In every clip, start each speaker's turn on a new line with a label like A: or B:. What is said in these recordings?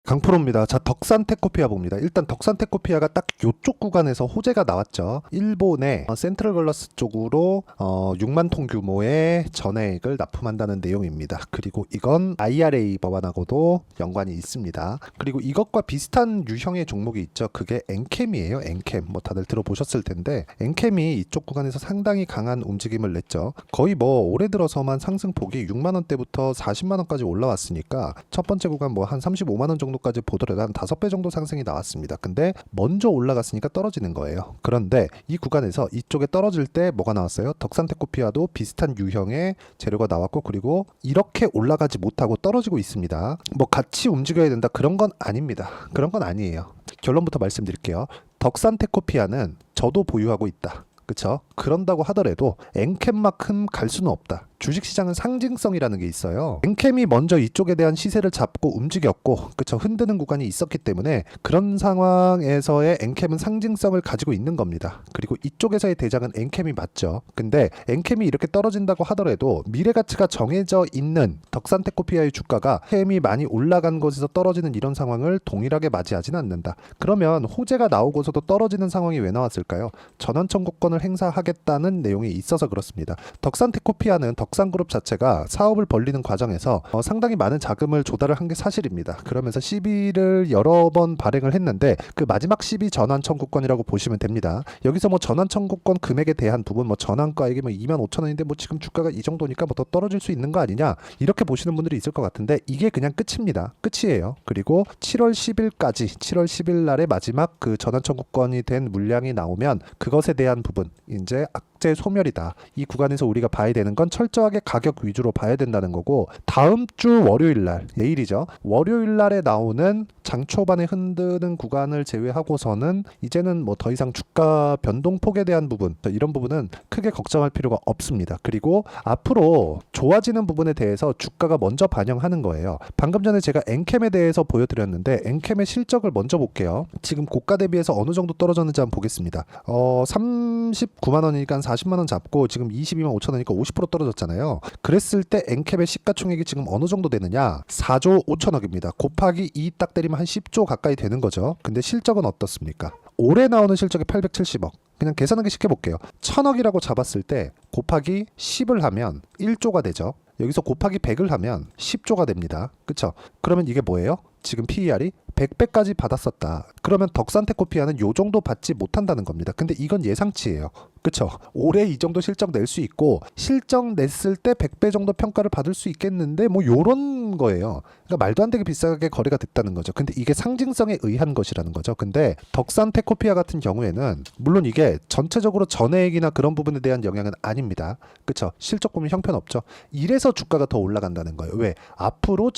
A: 강프로입니다. 자, 덕산테코피아 봅니다. 일단 덕산테코피아가 딱 요쪽 구간에서 호재가 나왔죠. 일본의 센트럴 걸러스 쪽으로 6만 톤 규모의 전해액을 납품한다는 내용입니다. 그리고 이건 IRA 법안하고도 연관이 있습니다. 그리고 이것과 비슷한 유형의 종목이 있죠. 그게 엔캠이에요. 엔캠. 뭐 다들 들어보셨을 텐데 엔캠이 이쪽 구간에서 상당히 강한 움직임을 냈죠. 거의 뭐 올해 들어서만 상승폭이 6만 원대부터 40만 원까지 올라왔으니까 첫 번째 구간 뭐 한 35만 원 정도까지 보더라도 한 5배 정도 상승이 나왔습니다. 근데 먼저 올라갔으니까 떨어지는 거예요. 그런데 이 구간에서 이쪽에 떨어질 때 뭐가 나왔어요? 덕산테코피아도 비슷한 유형의 재료가 나왔고, 그리고 이렇게 올라가지 못하고 떨어지고 있습니다. 뭐 같이 움직여야 된다 그런 건 아닙니다. 그런 건 아니에요. 결론부터 말씀드릴게요. 덕산테코피아는 저도 보유하고 있다. 그쵸? 그런다고 하더라도 엔캠만큼 갈 수는 없다. 주식시장은 상징성이라는 게 있어요. 엔캠이 먼저 이쪽에 대한 시세를 잡고 움직였고, 그쵸? 흔드는 구간이 있었기 때문에 그런 상황에서의 엔캠은 상징성을 가지고 있는 겁니다. 그리고 이쪽에서의 대장은 엔캠이 맞죠. 근데 엔캠이 이렇게 떨어진다고 하더라도 미래가치가 정해져 있는 덕산테코피아의 주가가 엔캠이 많이 올라간 곳에서 떨어지는 이런 상황을 동일하게 맞이하지는 않는다. 그러면 호재가 나오고서도 떨어지는 상황이 왜 나왔을까요? 전환 청구권을 행사하겠다는 내용이 있어서 그렇습니다. 덕산테코피아는 덕산그룹 자체가 사업을 벌리는 과정에서 상당히 많은 자금을 조달을 한 게 사실입니다. 그러면서 시비를 여러 번 발행을 했는데 그 마지막 시비 전환 청구권이라고 보시면 됩니다. 여기서 뭐 전환 청구권 금액에 대한 부분, 뭐 전환가액이 뭐 2만 5천 원인데 뭐 지금 주가가 이 정도니까 뭐 더 떨어질 수 있는 거 아니냐, 이렇게 보시는 분들이 있을 것 같은데 이게 그냥 끝입니다. 끝이에요. 그리고 7월 10일까지 7월 10일 날에 마지막 그 전환 청구권이 된 물량이 나오면 그것에 대한 부분, 이제 악재 소멸이다. 이 구간에서 우리가 봐야 되는 건 철저하게 가격 위주로 봐야 된다는 거고, 다음 주 월요일 날, 내일이죠. 월요일 날에 나오는 장 초반에 흔드는 구간을 제외하고서는 이제는 뭐 더 이상 주가 변동폭에 대한 부분, 이런 부분은 크게 걱정할 필요가 없습니다. 그리고 앞으로 좋아지는 부분에 대해서 주가가 먼저 반영하는 거예요. 방금 전에 제가 엔캠에 대해서 보여드렸는데 엔캠의 실적을 먼저 볼게요. 지금 고가 대비해서 어느 정도 떨어졌는지 한번 보겠습니다. 39만 원이니까 40만 원 잡고 지금 22만 5천 원이니까 50% 떨어졌잖아요. 그랬을 때 엔캡의 시가총액이 지금 어느 정도 되느냐? 4조 5천억입니다. 곱하기 2 딱 때리면 한 10조 가까이 되는 거죠. 근데 실적은 어떻습니까? 올해 나오는 실적이 870억. 그냥 계산하기 쉽게 볼게요. 1000억이라고 잡았을 때 곱하기 10을 하면 1조가 되죠. 여기서 곱하기 100을 하면 10조가 됩니다. 그쵸? 그러면 이게 뭐예요? 지금 PER이 100배까지 받았었다. 그러면 덕산테코피아는 요 정도 받지 못한다는 겁니다. 근데 이건 예상치예요. 그쵸? 올해 이 정도 실적 낼 수 있고 실적 냈을 때 100배 정도 평가를 받을 수 있겠는데 뭐 요런 거예요. 그러니까 말도 안 되게 비싸게 거래가 됐다는 거죠. 근데 이게 상징성에 의한 것이라는 거죠. 근데 덕산테코피아 같은 경우에는 물론 이게 전체적으로 전해액이나 그런 부분에 대한 영향은 아닙니다. 그쵸? 실적 보면 형편없죠. 이래서 주가가 더 올라간다는 거예요. 왜? 앞으로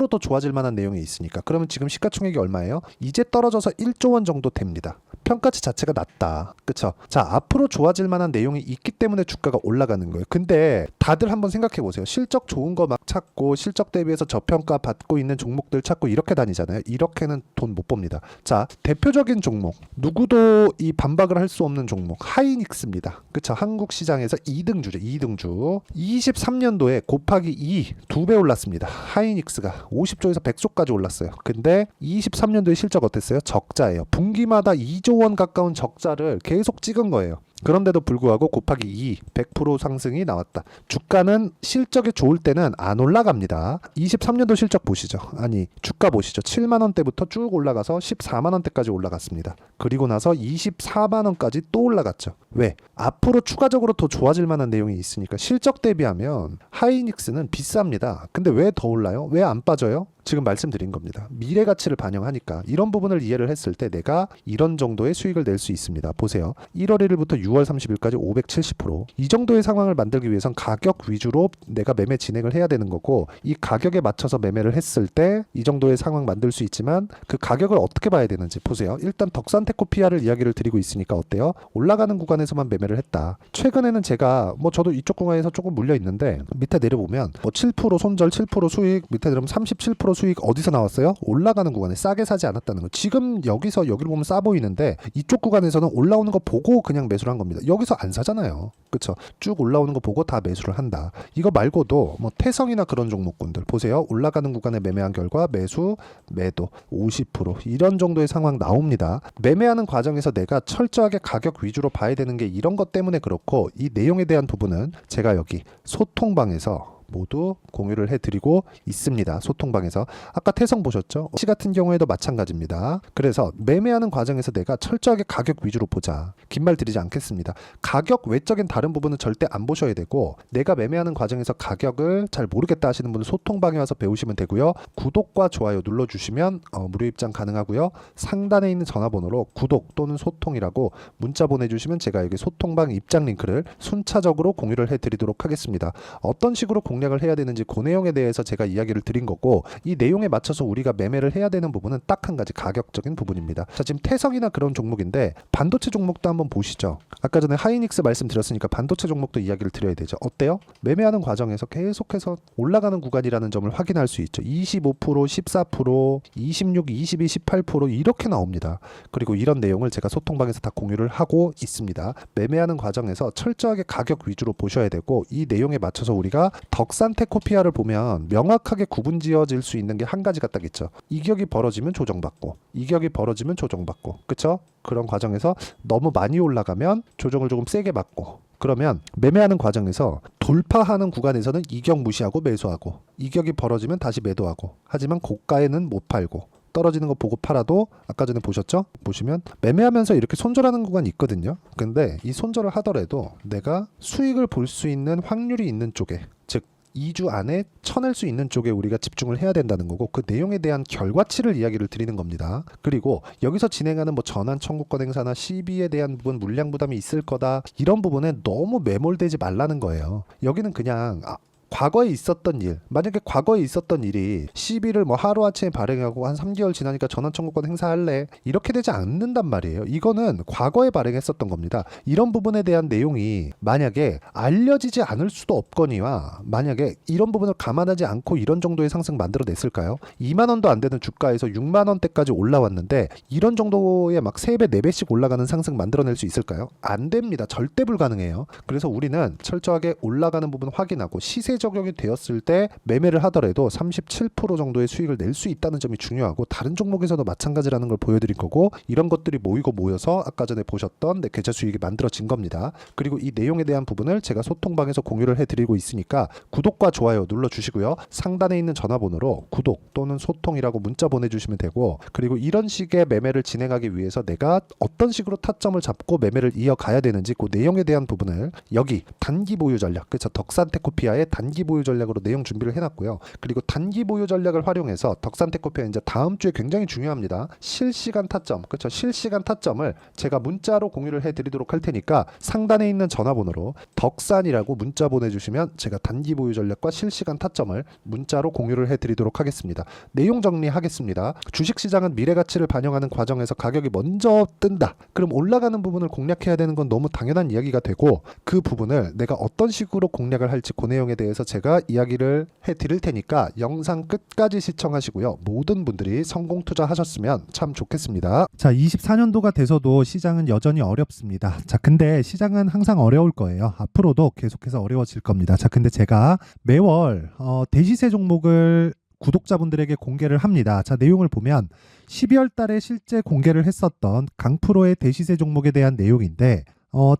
A: 더 좋아질 만한 내용이 있으니까. 그러면 지금 시가총액이 얼마예요? 이제 떨어져서 1조 원 정도 됩니다. 평가치 자체가 낮다. 그쵸? 자, 앞으로 좋아질 만한 내용이 있기 때문에 주가가 올라가는 거예요. 근데 다들 한번 생각해 보세요. 실적 좋은 거 막 찾고 실적 대비해서 저평가 받고 있는 종목들 찾고 이렇게 다니잖아요. 이렇게는 돈 못 법니다. 자, 대표적인 종목, 누구도 이 반박을 할 수 없는 종목, 하이닉스입니다. 그쵸? 한국 시장에서 2등주죠. 2등주. 23년도에 곱하기 2, 2배 올랐습니다. 하이닉스가 50조에서 100조까지 올랐어요. 근데 23년도에 실적 어땠어요? 적자예요. 분기마다 2조 원 가까운 적자를 계속 찍은 거예요. 그런데도 불구하고 곱하기 2, 100% 상승이 나왔다. 주가는 실적이 좋을 때는 안 올라갑니다. 23년도 실적 보시죠. 아니, 주가 보시죠. 7만 원대부터 쭉 올라가서 14만 원대까지 올라갔습니다. 그리고 나서 24만 원까지 또 올라갔죠. 왜? 앞으로 추가적으로 더 좋아질 만한 내용이 있으니까. 실적 대비하면 하이닉스는 비쌉니다. 근데 왜 더 올라요? 왜 안 빠져요? 지금 말씀드린 겁니다. 미래 가치를 반영하니까 이런 부분을 이해를 했을 때 내가 이런 정도의 수익을 낼 수 있습니다. 보세요. 1월 1일부터 6월 30일까지 570%. 이 정도의 상황을 만들기 위해선 가격 위주로 내가 매매 진행을 해야 되는 거고, 이 가격에 맞춰서 매매를 했을 때 이 정도의 상황 만들 수 있지만 그 가격을 어떻게 봐야 되는지 보세요. 일단 덕산테코피아를 이야기를 드리고 있으니까 어때요? 올라가는 구간에서만 매매를 했다. 최근에는 제가 뭐 저도 이쪽 구간에서 조금 물려 있는데 밑에 내려보면 뭐 7% 손절, 7% 수익, 밑에 내려오면 37% 수익 어디서 나왔어요? 올라가는 구간에 싸게 사지 않았다는 거. 지금 여기서 여기를 보면 싸 보이는데 이쪽 구간에서는 올라오는 거 보고 그냥 매수를 한 겁니다. 여기서 안 사잖아요. 그쵸? 쭉 올라오는 거 보고 다 매수를 한다. 이거 말고도 뭐 태성이나 그런 종목군들 보세요. 올라가는 구간에 매매한 결과 매수, 매도 50% 이런 정도의 상황 나옵니다. 매매하는 과정에서 내가 철저하게 가격 위주로 봐야 되는 게 이런 것 때문에 그렇고, 이 내용에 대한 부분은 제가 여기 소통방에서 모두 공유를 해드리고 있습니다. 소통방에서 아까 태성 보셨죠? 시 같은 경우에도 마찬가지입니다. 그래서 매매하는 과정에서 내가 철저하게 가격 위주로 보자. 긴 말 드리지 않겠습니다. 가격 외적인 다른 부분은 절대 안 보셔야 되고, 내가 매매하는 과정에서 가격을 잘 모르겠다 하시는 분은 소통방에 와서 배우시면 되고요. 구독과 좋아요 눌러주시면 무료 입장 가능하고요. 상단에 있는 전화번호로 구독 또는 소통이라고 문자 보내주시면 제가 여기 소통방 입장 링크를 순차적으로 공유를 해드리도록 하겠습니다. 어떤 식으로 공략을 해야 되는지 그 내용에 대해서 제가 이야기를 드린 거고, 이 내용에 맞춰서 우리가 매매를 해야 되는 부분은 딱 한 가지, 가격적인 부분입니다. 자, 지금 태성이나 그런 종목인데 반도체 종목도 한번 보시죠. 아까 전에 하이닉스 말씀드렸으니까 반도체 종목도 이야기를 드려야 되죠. 어때요? 매매하는 과정에서 계속해서 올라가는 구간이라는 점을 확인할 수 있죠. 25%, 14%, 26, 22, 18% 이렇게 나옵니다. 그리고 이런 내용을 제가 소통방에서 다 공유를 하고 있습니다. 매매하는 과정에서 철저하게 가격 위주로 보셔야 되고, 이 내용에 맞춰서 우리가 덕산테코피아를 보면 명확하게 구분 지어질 수 있는 게 한 가지가 딱 있죠. 이격이 벌어지면 조정받고, 이격이 벌어지면 조정받고, 그쵸? 그런 과정에서 너무 많이 올라가면 조정을 조금 세게 받고, 그러면 매매하는 과정에서 돌파하는 구간에서는 이격 무시하고 매수하고, 이격이 벌어지면 다시 매도하고, 하지만 고가에는 못 팔고, 떨어지는 거 보고 팔아도 아까 전에 보셨죠? 보시면 매매하면서 이렇게 손절하는 구간이 있거든요. 근데 이 손절을 하더라도 내가 수익을 볼 수 있는 확률이 있는 쪽에, 즉 2주 안에 쳐낼 수 있는 쪽에 우리가 집중을 해야 된다는 거고, 그 내용에 대한 결과치를 이야기를 드리는 겁니다. 그리고 여기서 진행하는 뭐 전환 청구권 행사나 시비에 대한 부분, 물량 부담이 있을 거다, 이런 부분에 너무 매몰되지 말라는 거예요. 여기는 그냥 과거에 있었던 일, 만약에 과거에 있었던 일이 시비를 뭐 하루아침에 발행하고 한 3개월 지나니까 전환 청구권 행사할래, 이렇게 되지 않는단 말이에요. 이거는 과거에 발행했었던 겁니다. 이런 부분에 대한 내용이 만약에 알려지지 않을 수도 없거니와, 만약에 이런 부분을 감안하지 않고 이런 정도의 상승 만들어냈을까요? 2만 원도 안 되는 주가에서 6만 원대까지 올라왔는데 이런 정도의 막 3배, 4배씩 올라가는 상승 만들어낼 수 있을까요? 안 됩니다. 절대 불가능해요. 그래서 우리는 철저하게 올라가는 부분 확인하고, 시세 적용이 되었을 때 매매를 하더라도 37% 정도의 수익을 낼 수 있다는 점이 중요하고, 다른 종목에서도 마찬가지라는 걸 보여드린 거고, 이런 것들이 모이고 모여서 아까 전에 보셨던 계좌 수익이 만들어진 겁니다. 그리고 이 내용에 대한 부분을 제가 소통방에서 공유를 해드리고 있으니까 구독과 좋아요 눌러주시고요. 상단에 있는 전화번호로 구독 또는 소통이라고 문자 보내주시면 되고, 그리고 이런 식의 매매를 진행하기 위해서 내가 어떤 식으로 타점을 잡고 매매를 이어가야 되는지 그 내용에 대한 부분을 여기 단기 보유 전략, 그렇죠? 덕산테코피아의 단기 보유 전략으로 내용 준비를 해놨고요. 그리고 단기 보유 전략을 활용해서 덕산테코피아 이제 다음 주에 굉장히 중요합니다. 실시간 타점, 그렇죠? 실시간 타점을 제가 문자로 공유를 해드리도록 할 테니까 상단에 있는 전화번호로 덕산이라고 문자 보내주시면 제가 단기 보유 전략과 실시간 타점을 문자로 공유를 해드리도록 하겠습니다. 내용 정리하겠습니다. 주식시장은 미래 가치를 반영하는 과정에서 가격이 먼저 뜬다. 그럼 올라가는 부분을 공략해야 되는 건 너무 당연한 이야기가 되고, 그 부분을 내가 어떤 식으로 공략을 할지 그 내용에 대해서 제가 이야기를 해드릴 테니까 영상 끝까지 시청하시고요. 모든 분들이 성공 투자하셨으면 참 좋겠습니다. 자, 24년도가 돼서도 시장은 여전히 어렵습니다. 자, 근데 시장은 항상 어려울 거예요. 앞으로도 계속해서 어려워질 겁니다. 자, 근데 제가 매월 대시세 종목을 구독자분들에게 공개를 합니다. 자, 내용을 보면 12월 달에 실제 공개를 했었던 강프로의 대시세 종목에 대한 내용인데,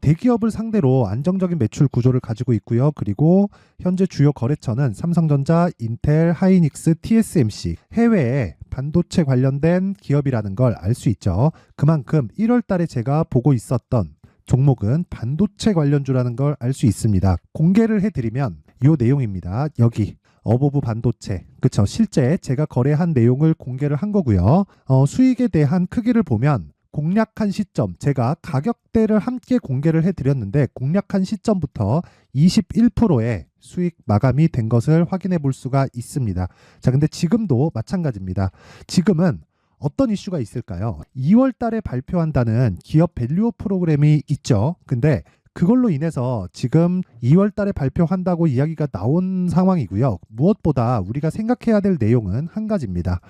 A: 대기업을 상대로 안정적인 매출 구조를 가지고 있고요. 그리고 현재 주요 거래처는 삼성전자, 인텔, 하이닉스, TSMC, 해외에 반도체 관련된 기업이라는 걸 알 수 있죠. 그만큼 1월 달에 제가 보고 있었던 종목은 반도체 관련주라는 걸 알 수 있습니다. 공개를 해드리면 이 내용입니다. 여기 어보브 반도체, 그쵸? 실제 제가 거래한 내용을 공개를 한 거고요. 수익에 대한 크기를 보면 공략한 시점, 제가 가격대를 함께 공개를 해드렸는데 공략한 시점부터 21%의 수익 마감이 된 것을 확인해 볼 수가 있습니다. 자, 근데 지금도 마찬가지입니다. 지금은 어떤 이슈가 있을까요? 2월 달에 발표한다는 기업 밸류업 프로그램이 있죠. 근데 그걸로 인해서 지금 2월 달에 발표한다고 이야기가 나온 상황이고요. 무엇보다 우리가 생각해야 될 내용은 한 가지입니다.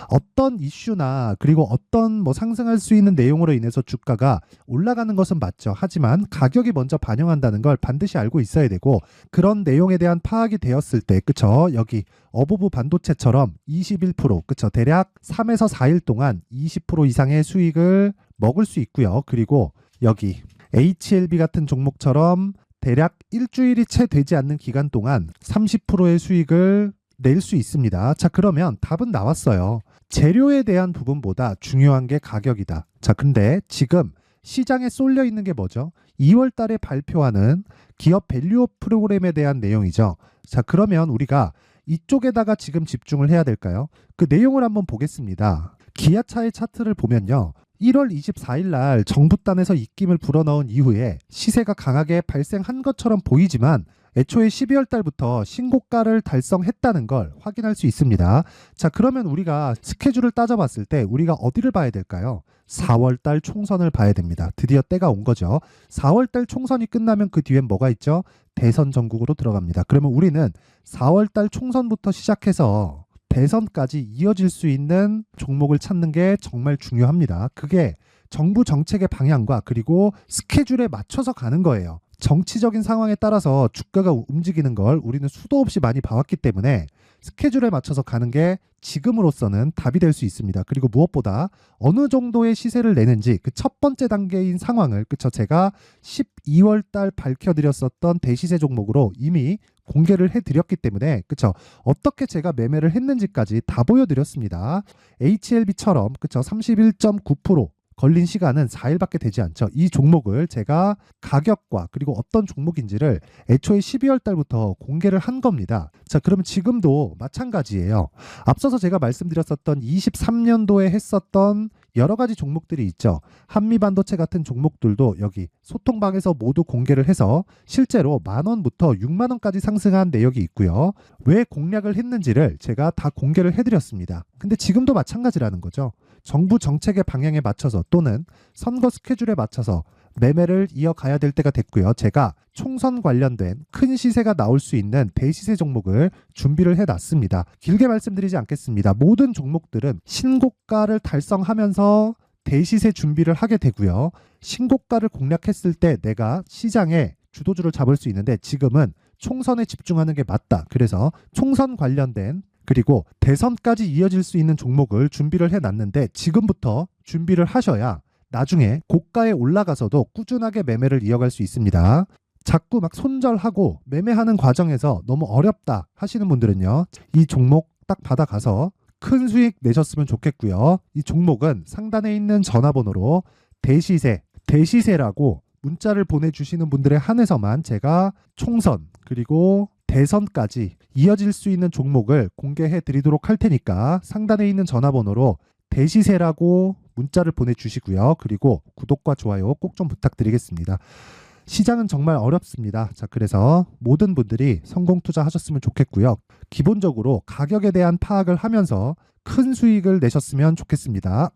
A: 어떤 이슈나 그리고 어떤 뭐 상승할 수 있는 내용으로 인해서 주가가 올라가는 것은 맞죠. 하지만 가격이 먼저 반영한다는 걸 반드시 알고 있어야 되고, 그런 내용에 대한 파악이 되었을 때, 그쵸? 여기 어부부 반도체처럼 21%, 그쵸? 대략 3에서 4일 동안 20% 이상의 수익을 먹을 수 있고요. 그리고 여기 HLB 같은 종목처럼 대략 일주일이 채 되지 않는 기간 동안 30%의 수익을 낼 수 있습니다. 자, 그러면 답은 나왔어요. 재료에 대한 부분보다 중요한 게 가격이다. 자, 근데 지금 시장에 쏠려 있는 게 뭐죠? 2월 달에 발표하는 기업 밸류업 프로그램에 대한 내용이죠. 자, 그러면 우리가 이쪽에다가 지금 집중을 해야 될까요? 그 내용을 한번 보겠습니다. 기아차의 차트를 보면요. 1월 24일 날 정부단에서 입김을 불어넣은 이후에 시세가 강하게 발생한 것처럼 보이지만 애초에 12월 달부터 신고가를 달성했다는 걸 확인할 수 있습니다. 자, 그러면 우리가 스케줄을 따져봤을 때 우리가 어디를 봐야 될까요? 4월 달 총선을 봐야 됩니다. 드디어 때가 온 거죠. 4월 달 총선이 끝나면 그 뒤엔 뭐가 있죠? 대선 전국으로 들어갑니다. 그러면 우리는 4월 달 총선부터 시작해서 대선까지 이어질 수 있는 종목을 찾는 게 정말 중요합니다. 그게 정부 정책의 방향과 그리고 스케줄에 맞춰서 가는 거예요. 정치적인 상황에 따라서 주가가 움직이는 걸 우리는 수도 없이 많이 봐왔기 때문에 스케줄에 맞춰서 가는 게 지금으로서는 답이 될 수 있습니다. 그리고 무엇보다 어느 정도의 시세를 내는지 그 첫 번째 단계인 상황을, 그쵸, 제가 12월 달 밝혀드렸었던 대시세 종목으로 이미 공개를 해드렸기 때문에, 그쵸, 어떻게 제가 매매를 했는지까지 다 보여드렸습니다. HLB처럼, 그쵸, 31.9% 걸린 시간은 4일밖에 되지 않죠. 이 종목을 제가 가격과 그리고 어떤 종목인지를 애초에 12월 달부터 공개를 한 겁니다. 자, 그러면 지금도 마찬가지예요. 앞서서 제가 말씀드렸었던 23년도에 했었던 여러 가지 종목들이 있죠. 한미반도체 같은 종목들도 여기 소통방에서 모두 공개를 해서 실제로 10,000원부터 60,000원까지 상승한 내역이 있고요. 왜 공략을 했는지를 제가 다 공개를 해드렸습니다. 근데 지금도 마찬가지라는 거죠. 정부 정책의 방향에 맞춰서 또는 선거 스케줄에 맞춰서 매매를 이어가야 될 때가 됐고요. 제가 총선 관련된 큰 시세가 나올 수 있는 대시세 종목을 준비를 해놨습니다. 길게 말씀드리지 않겠습니다. 모든 종목들은 신고가를 달성하면서 대시세 준비를 하게 되고요. 신고가를 공략했을 때 내가 시장에 주도주를 잡을 수 있는데 지금은 총선에 집중하는 게 맞다. 그래서 총선 관련된 그리고 대선까지 이어질 수 있는 종목을 준비를 해놨는데 지금부터 준비를 하셔야 나중에 고가에 올라가서도 꾸준하게 매매를 이어갈 수 있습니다. 자꾸 막 손절하고 매매하는 과정에서 너무 어렵다 하시는 분들은요. 이 종목 딱 받아가서 큰 수익 내셨으면 좋겠고요. 이 종목은 상단에 있는 전화번호로 대시세라고 문자를 보내주시는 분들에 한해서만 제가 총선 그리고 대선까지 이어질 수 있는 종목을 공개해 드리도록 할 테니까 상단에 있는 전화번호로 대시세라고 문자를 보내주시고요. 그리고 구독과 좋아요 꼭 좀 부탁드리겠습니다. 시장은 정말 어렵습니다. 자, 그래서 모든 분들이 성공 투자하셨으면 좋겠고요. 기본적으로 가격에 대한 파악을 하면서 큰 수익을 내셨으면 좋겠습니다.